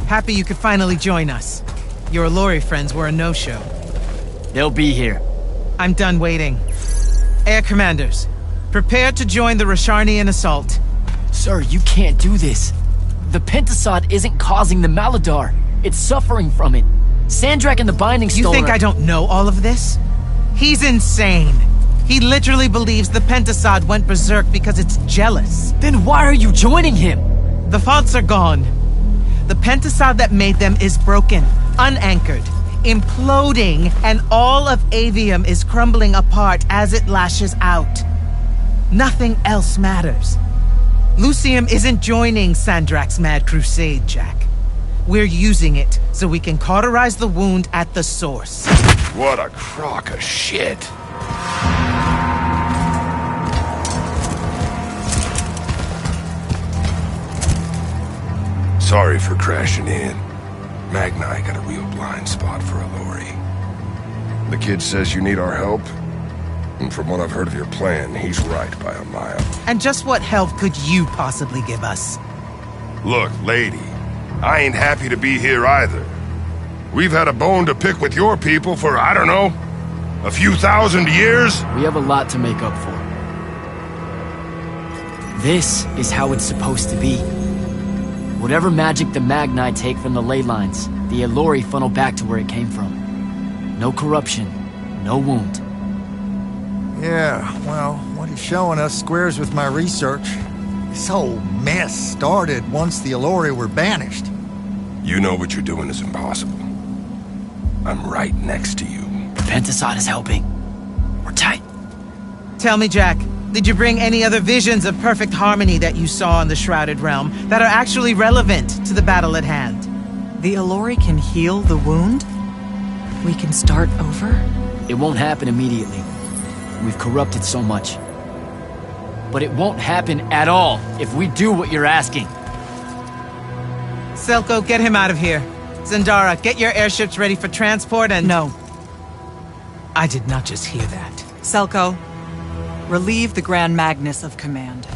Happy you could finally join us. Your Alori friends were a no-show. They'll be here. I'm done waiting. Air Commanders, prepare to join the Rasharnian assault. Sir, you can't do this. The Pentasod isn't causing the Maladar. It's suffering from it. Sandrak and the Binding Stone. You think I don't know all of this? He's insane. He literally believes the Pentasod went berserk because it's jealous. Then why are you joining him? The fonts are gone. The Pentasod that made them is broken, unanchored, imploding, and all of Aveum is crumbling apart as it lashes out. Nothing else matters. Lucium isn't joining Sandrak's mad crusade, Jack. We're using it so we can cauterize the wound at the source. What a crock of shit. Sorry for crashing in. Magni got a real blind spot for Alori. The kid says you need our help, and from what I've heard of your plan, he's right by a mile. And just what help could you possibly give us? Look, lady, I ain't happy to be here either. We've had a bone to pick with your people for, I don't know, a few thousand years? We have a lot to make up for. This is how it's supposed to be. Whatever magic the Magni take from the ley lines, the Alori funnel back to where it came from. No corruption, no wound. Yeah, well, what he's showing us squares with my research. This whole mess started once the Alori were banished. You know what you're doing is impossible. I'm right next to you. The Pentasod is helping. We're tight. Tell me, Jack, did you bring any other visions of perfect harmony that you saw in the Shrouded Realm that are actually relevant to the battle at hand? The Alori can heal the wound? We can start over? It won't happen immediately. We've corrupted so much. But it won't happen at all if we do what you're asking. Selko, get him out of here. Zendara, get your airships ready for transport and... No. I did not just hear that. Selko, relieve the Grand Magnus of command.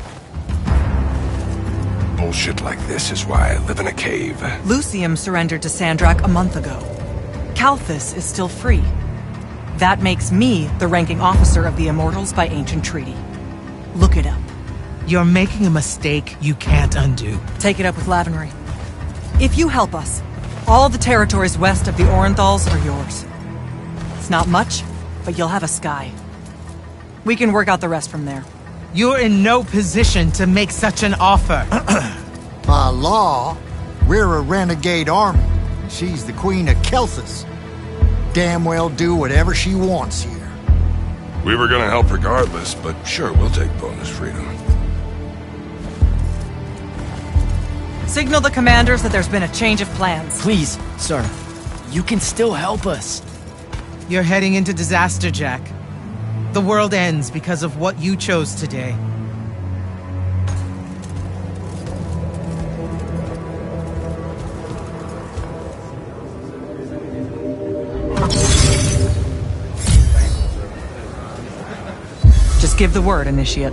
Bullshit like this is why I live in a cave. Lucium surrendered to Sandrak a month ago. Kalthus is still free. That makes me the ranking officer of the Immortals by ancient treaty. Look it up. You're making a mistake you can't undo. Take it up with Lavenry. If you help us, all the territories west of the Orenthals are yours. It's not much, but you'll have a sky. We can work out the rest from there. You're in no position to make such an offer. By law, we're a renegade army. She's the queen of Kelthus. Damn well do whatever she wants here. We were gonna help regardless, but sure, we'll take bonus freedom. Signal the commanders that there's been a change of plans. Please, sir. You can still help us. You're heading into disaster, Jack. The world ends because of what you chose today. Just give the word, Initiate.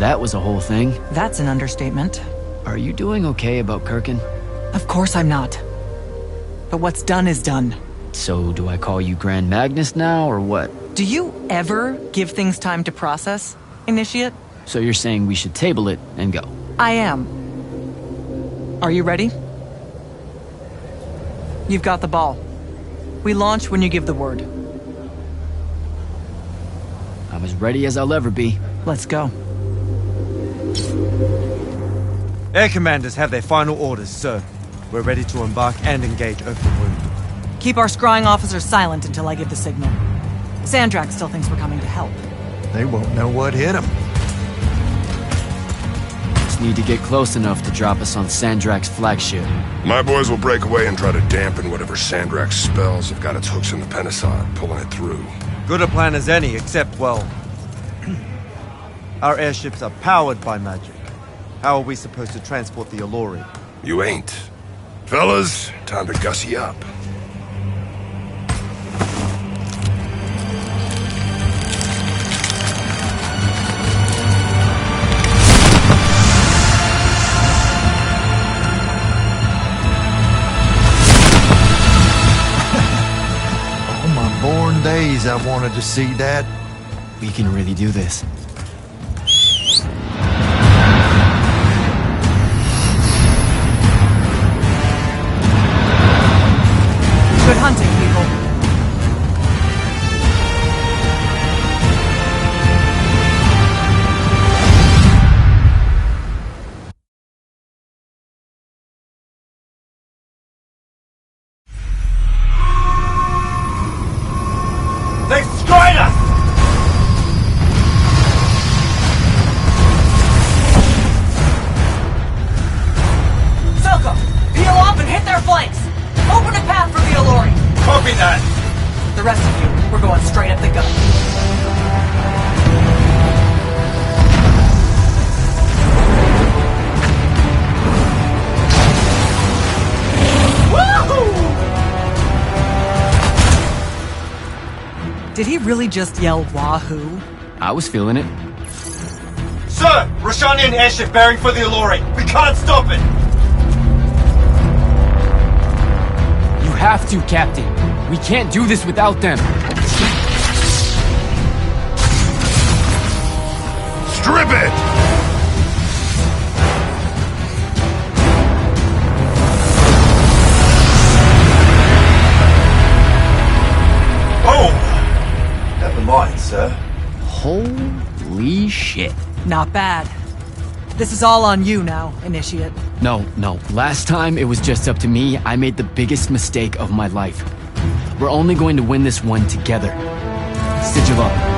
that was a whole thing. That's an understatement. Are you doing okay about Kirkin? Of course I'm not. But what's done is done. So do I call you Grand Magnus now, or what? Do you ever give things time to process, Initiate? So you're saying we should table it and go? I am. Are you ready? You've got the ball. We launch when you give the word. I'm as ready as I'll ever be. Let's go. Air commanders have their final orders, sir. We're ready to embark and engage open wound. Keep our scrying officers silent until I give the signal. Sandrak still thinks we're coming to help. They won't know what hit them. Just need to get close enough to drop us on Sandrak's flagship. My boys will break away and try to dampen whatever Sandrak's spells have got its hooks in the Penasod, pulling it through. Good a plan as any, except, well... our airships are powered by magic. How are we supposed to transport the Allori? You ain't. Fellas, time to gussy up. All my born days I wanted to see that. We can really do this. Good hunting, people. They destroyed us! Selka, peel off and hit their flanks! Open a path for the Allori! Copy that! The rest of you, we're going straight up the gun. Did he really just yell wahoo? I was feeling it. Sir! Roshanian airship bearing for the Allori! We can't stop it! You have to, Captain. We can't do this without them. Strip it! Oh! Never mind, sir. Holy shit. Not bad. This is all on you now, Initiate. No. Last time it was just up to me. I made the biggest mistake of my life. We're only going to win this one together. Sigil up.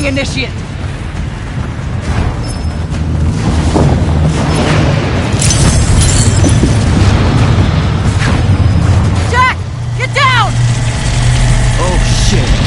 Incoming initiate! Jack! Get down! Oh, shit.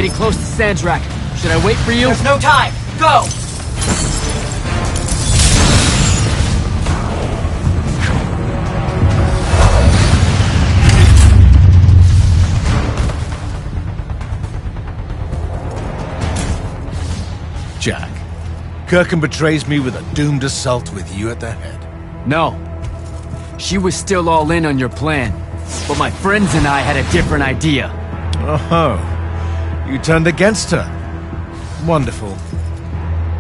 getting close to Sandrak. Should I wait for you? There's no time! Go! Jack, Kirkham betrays me with a doomed assault with you at the head. No. She was still all in on your plan. But my friends and I had a different idea. Oh, you turned against her. Wonderful.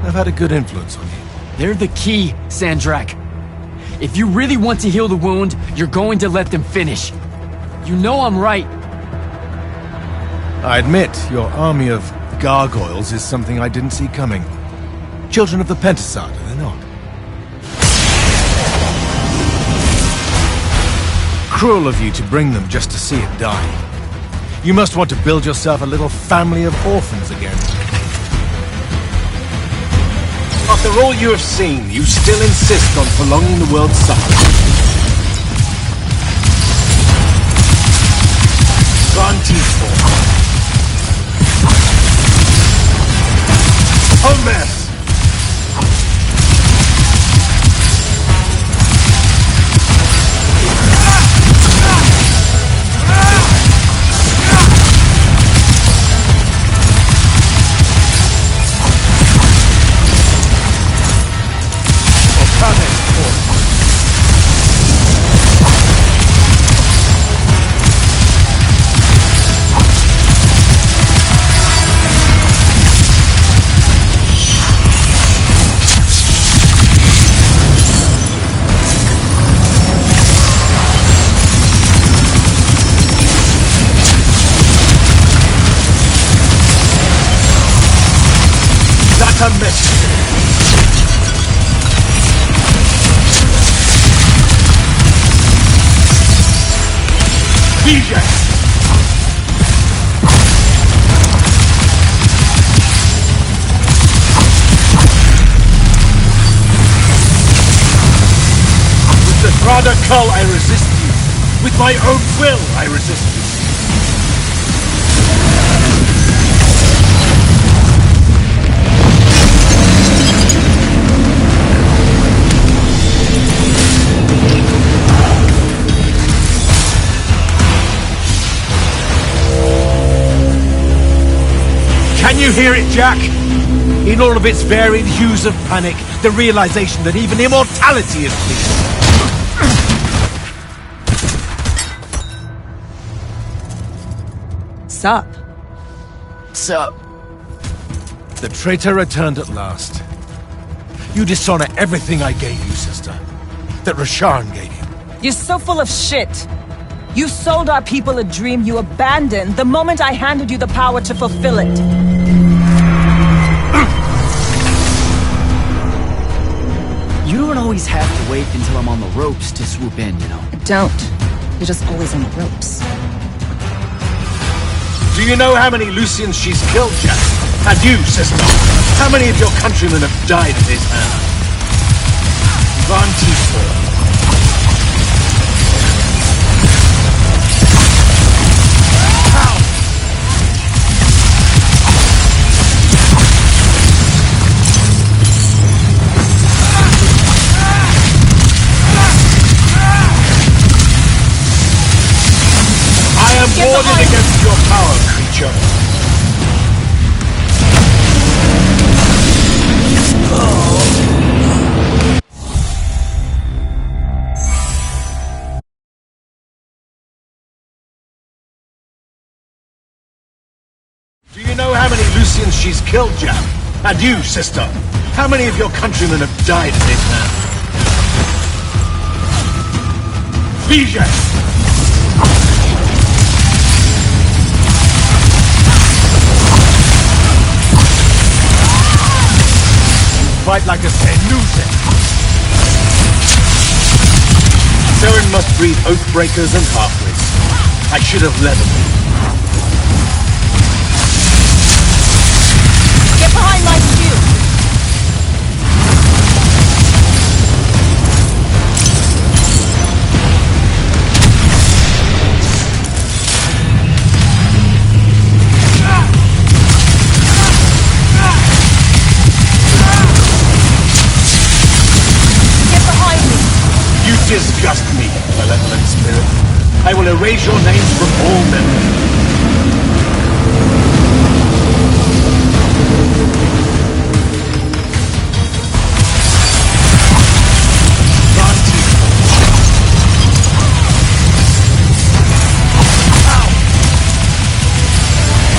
I've had a good influence on you. They're the key, Sandrak. If you really want to heal the wound, you're going to let them finish. You know I'm right. I admit, your army of gargoyles is something I didn't see coming. Children of the Pentasad, are they not? Cruel of you to bring them just to see it die. You must want to build yourself a little family of orphans again. After all you have seen, you still insist on prolonging the world's suffering. Grantiful. Homer! Rada Kull, I resist you. With my own will, I resist you. Can you hear it, Jack? In all of its varied hues of panic, the realization that even immortality is fleeting. Sup? Sup? The traitor returned at last. You dishonor everything I gave you, sister. That Rasharn gave you. You're so full of shit. You sold our people a dream you abandoned the moment I handed you the power to fulfill it. You don't always have to wait until I'm on the ropes to swoop in, you know? Don't. You're just always on the ropes. Do you know how many Lucians she's killed, Jack? And you, sister? How many of your countrymen have died at his hand? Grantiful. Warded against your power, creature. Do you know how many Lucians she's killed, Jack? And you, sister? How many of your countrymen have died at his hand? Vision! Fight like a Senusin. Saren must breed Oathbreakers and Halfwits. I should have led them. Get behind my shield! will erase your names from all memory.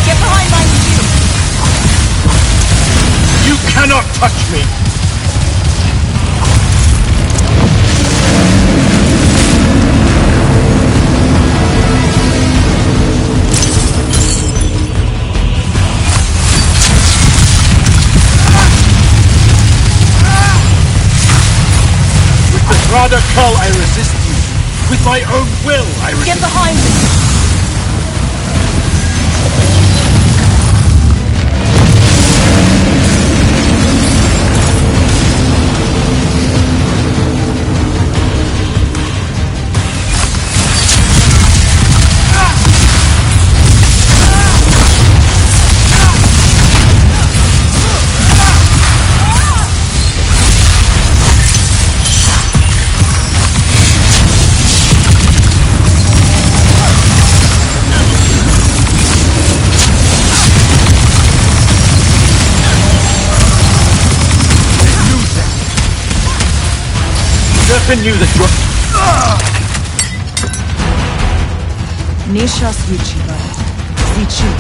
Get behind my shield! You cannot touch me! Rather call I resist you. With my own will, I resist. Get behind me! Never knew that you're... Nisha Svichiva. Svichi.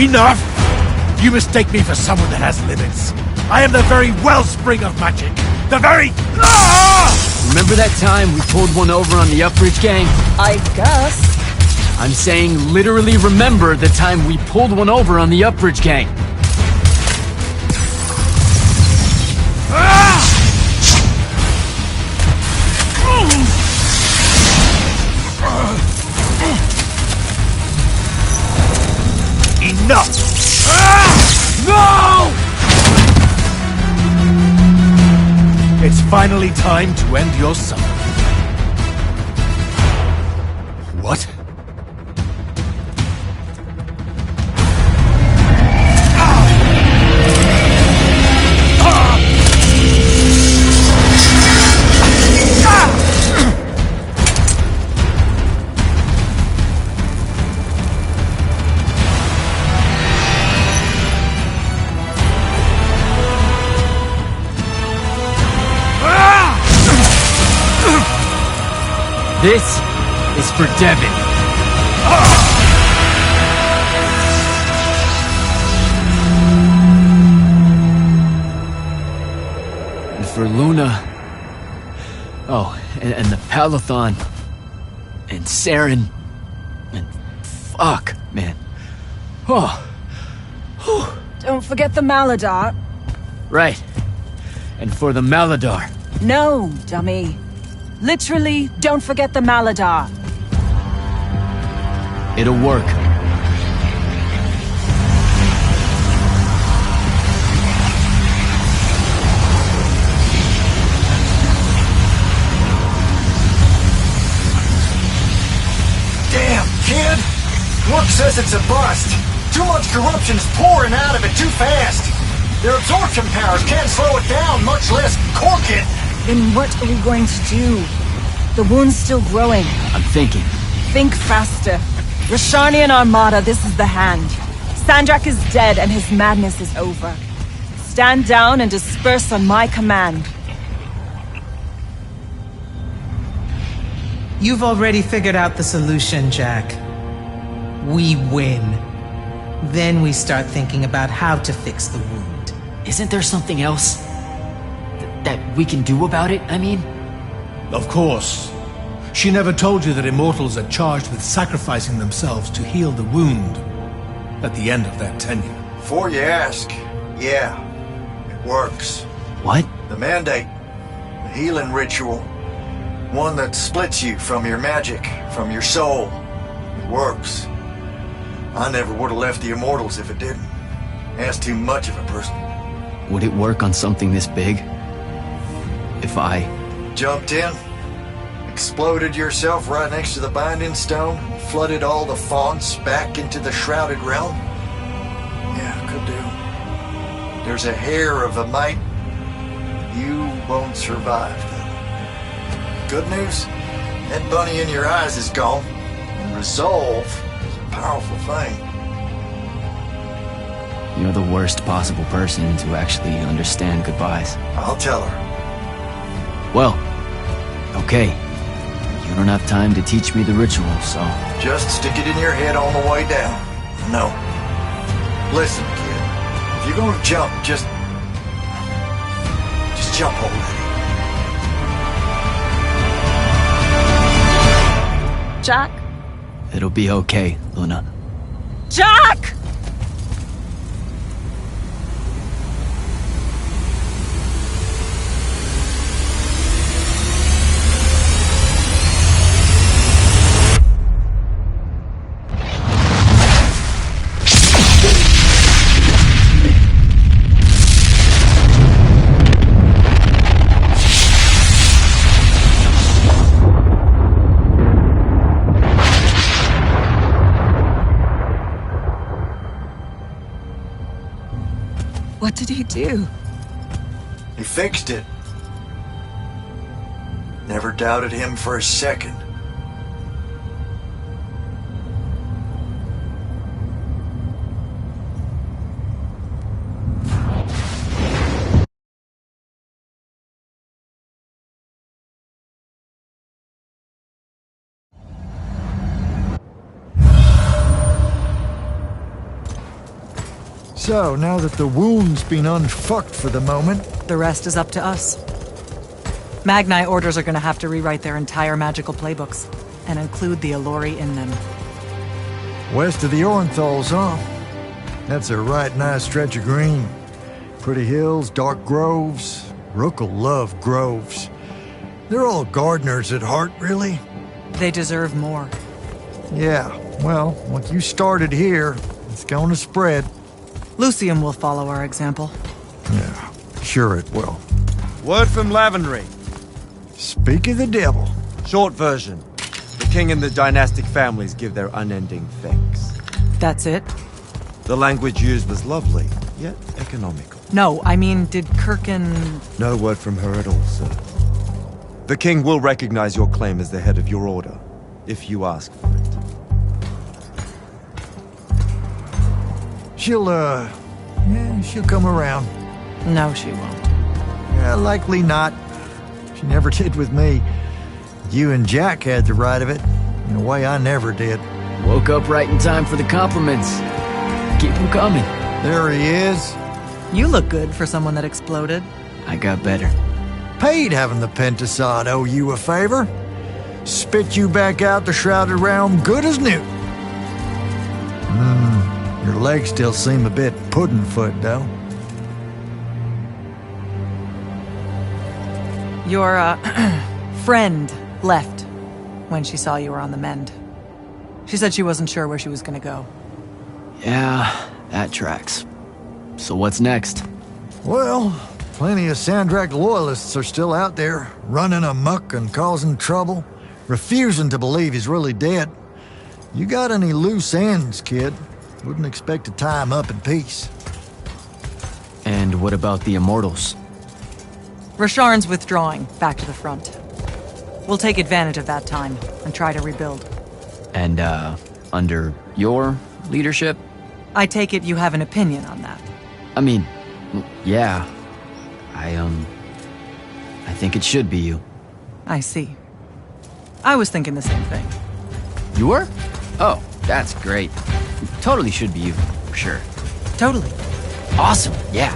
Enough! You mistake me for someone that has limits. I am the very wellspring of magic. The very... Remember that time we pulled one over on the Upbridge gang? I guess. I'm saying literally remember the time we pulled one over on the Upbridge gang. Enough! No! It's finally time to end your suffering. What? This is for Devin. And for Luna. Oh, and the Palathon. And Saren. And fuck, man. Oh. Don't forget the Maladar. Right. And for the Maladar. No, dummy. Literally, don't forget the Maladar. It'll work. Damn, kid! Look says it's a bust. Too much corruption's pouring out of it too fast. Their absorption powers can't slow it down, much less cork it. Then what are we going to do? The wound's still growing. I'm thinking. Think faster. Rosharnian Armada, this is the hand. Sandrak is dead and his madness is over. Stand down and disperse on my command. You've already figured out the solution, Jack. We win. Then we start thinking about how to fix the wound. Isn't there something else that we can do about it, I mean? Of course. She never told you that Immortals are charged with sacrificing themselves to heal the wound at the end of their tenure. Before you ask, yeah, it works. What? The Mandate, the healing ritual, one that splits you from your magic, from your soul. It works. I never would have left the Immortals if it didn't. Asked too much of a person. Would it work on something this big? If I... Jumped in, exploded yourself right next to the Binding Stone, flooded all the fonts back into the Shrouded Realm? Yeah, could do. There's a hair of a mite. won't survive, though. Good news? That bunny in your eyes is gone. And resolve is a powerful thing. You're the worst possible person to actually understand goodbyes. I'll tell her. Well, okay. You don't have time to teach me the ritual, so... Just stick it in your head on the way down. No. Listen, kid. If you're gonna jump, just jump already. Jack? It'll be okay, Luna. Jack! What did he do? He fixed it. Never doubted him for a second. So, now that the wound's been unfucked for the moment, The rest is up to us. Magni orders are gonna have to rewrite their entire magical playbooks and include the Allori in them. west of the Orenthals, huh? That's a right nice stretch of green. Pretty hills, dark groves. Rook'll love groves. They're all gardeners at heart, really. They deserve more. Yeah, well, what you started here, it's gonna spread. Lucium will follow our example. Yeah, sure it will. Word from Lavenry. Speak of the devil. Short version. The king and the dynastic families give their unending thanks. That's it? The language used was lovely, yet economical. No, I mean, did Kirkin... No word from her at all, sir. The king will recognize your claim as the head of your order, if you ask for it. She'll come around. No, she won't. Yeah, likely not. She never did with me. You and Jack had the right of it, in a way I never did. Woke up right in time for the compliments. Keep them coming. There he is. You look good for someone that exploded. I got better. Paid having the Pentasod owe you a favor. Spit you back out the Shrouded Realm good as new. Your legs still seem a bit pudding-foot, though. Your, friend left when she saw you were on the mend. She said she wasn't sure where she was gonna go. Yeah, that tracks. So what's next? Well, plenty of Sandrak loyalists are still out there, running amok and causing trouble, refusing to believe he's really dead. You got any loose ends, kid? Wouldn't expect to tie him up in peace. And what about the Immortals? Rasharn's withdrawing back to the front. We'll take advantage of that time and try to rebuild. And, under your leadership? I take it you have an opinion on that. I mean, yeah. I think it should be you. I see. I was thinking the same thing. You were? Oh, that's great. Totally should be you, for sure. Totally. Awesome, yeah.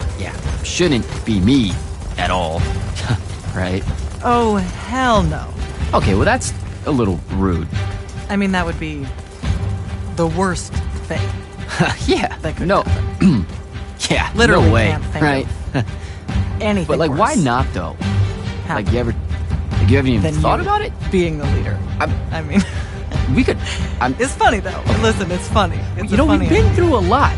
Shouldn't be me at all, right? Oh, hell no. Okay, well that's a little rude. I mean, that would be the worst thing. Yeah, That could no. happen. Yeah, Literally no way, can't think right? Anything But like, worse. why not though? How? Like, you haven't even Than thought you about it? Being the leader. I mean, We could. it's funny though. Listen, it's funny. It's You know, we've been through a lot.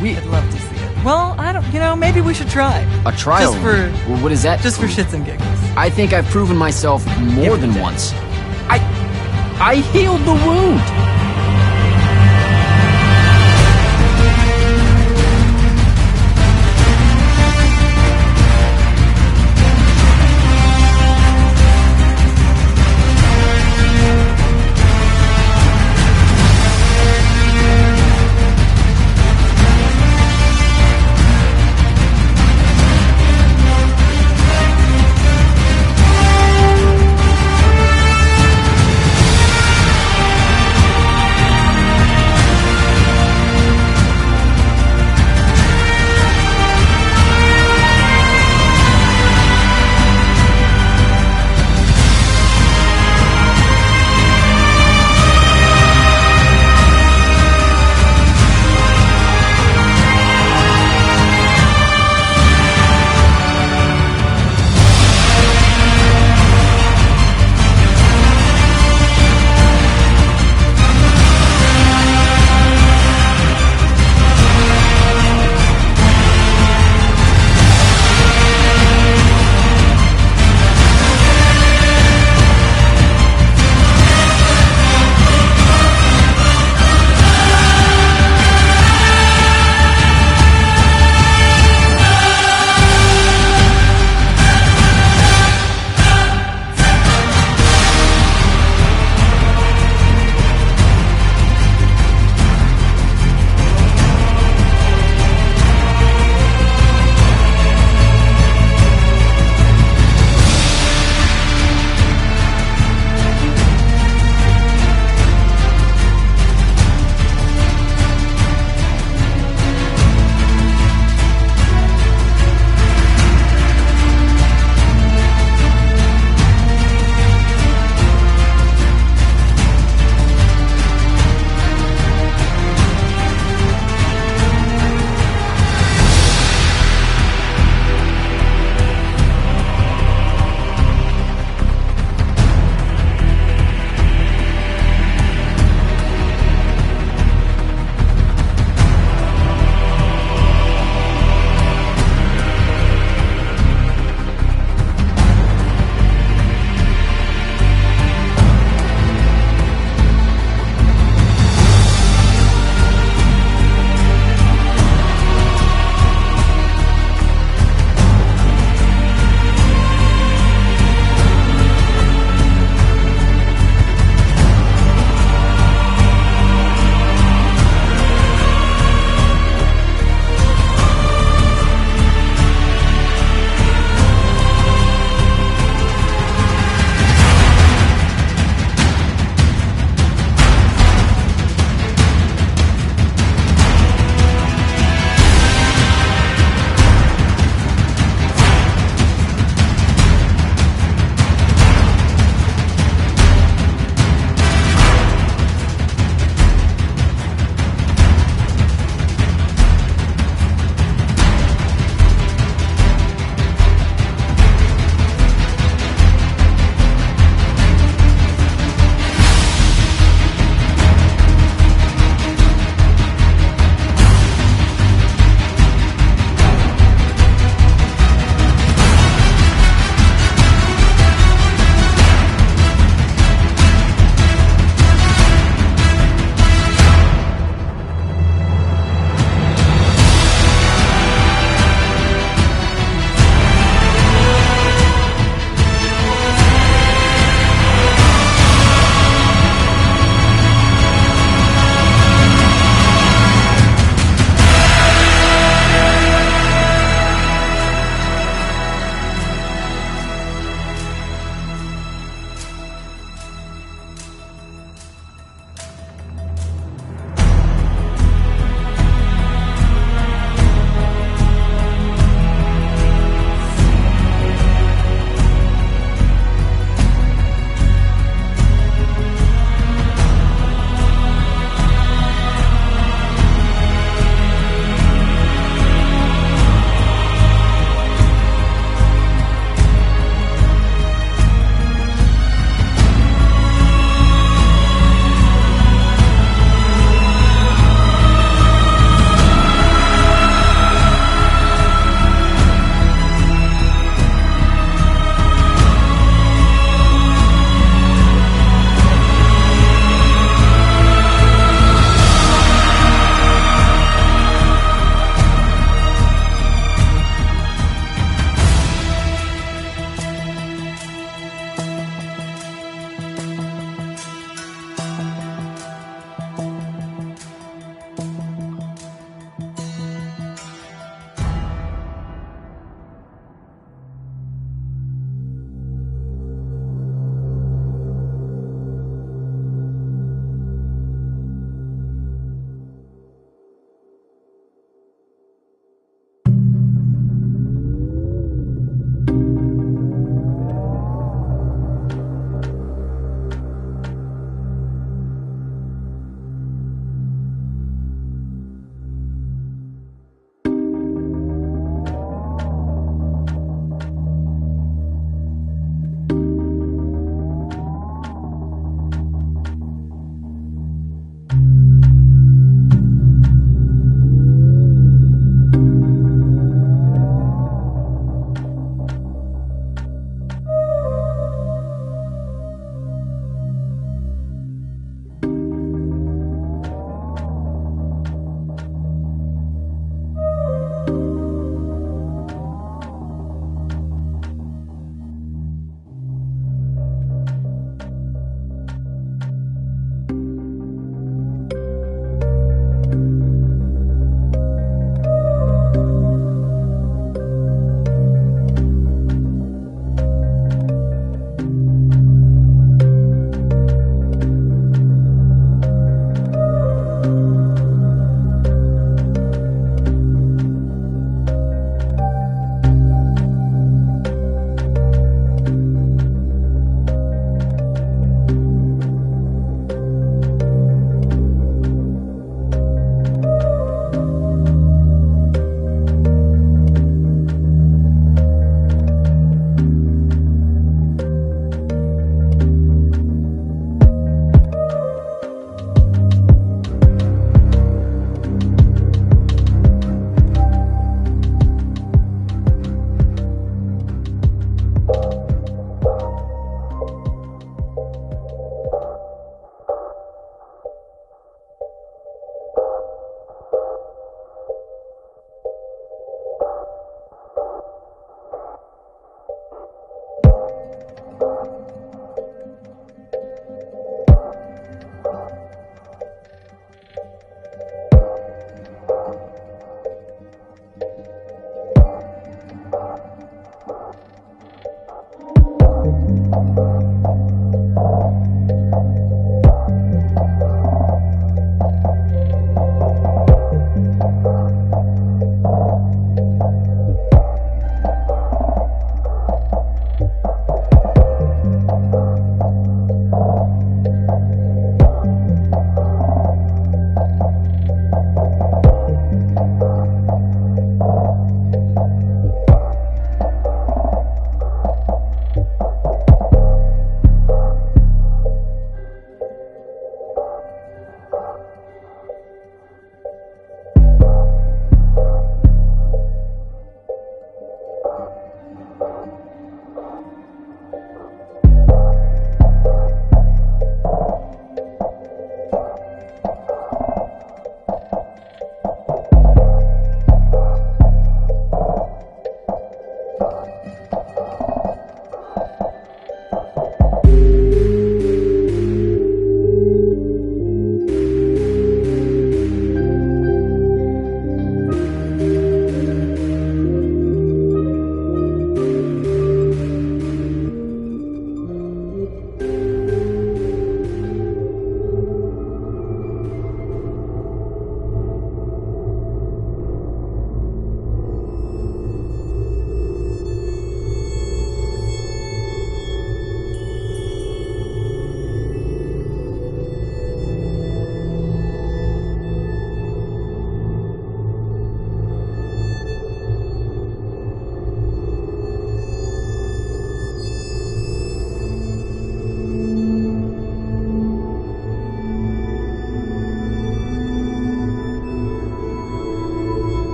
I'd love to see it. Well, I don't. You know, maybe we should try. A trial. Just for. Well, what is that? Just for prove? shits and giggles. I think I've proven myself more Every than day. once. I healed the wound.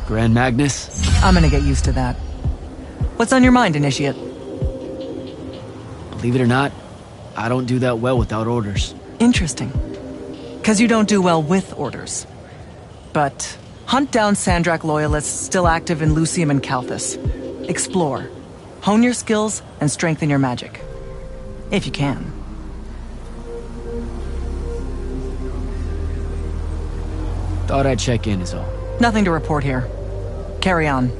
Grand Magnus? I'm gonna get used to that. What's on your mind, Initiate? Believe it or not, I don't do that well without orders. Interesting. 'Cause you don't do well with orders. But hunt down Sandrak loyalists still active in Lucium and Calthus. Explore. Hone your skills and strengthen your magic. If you can. Thought I'd check in is all. Nothing to report here. Carry on.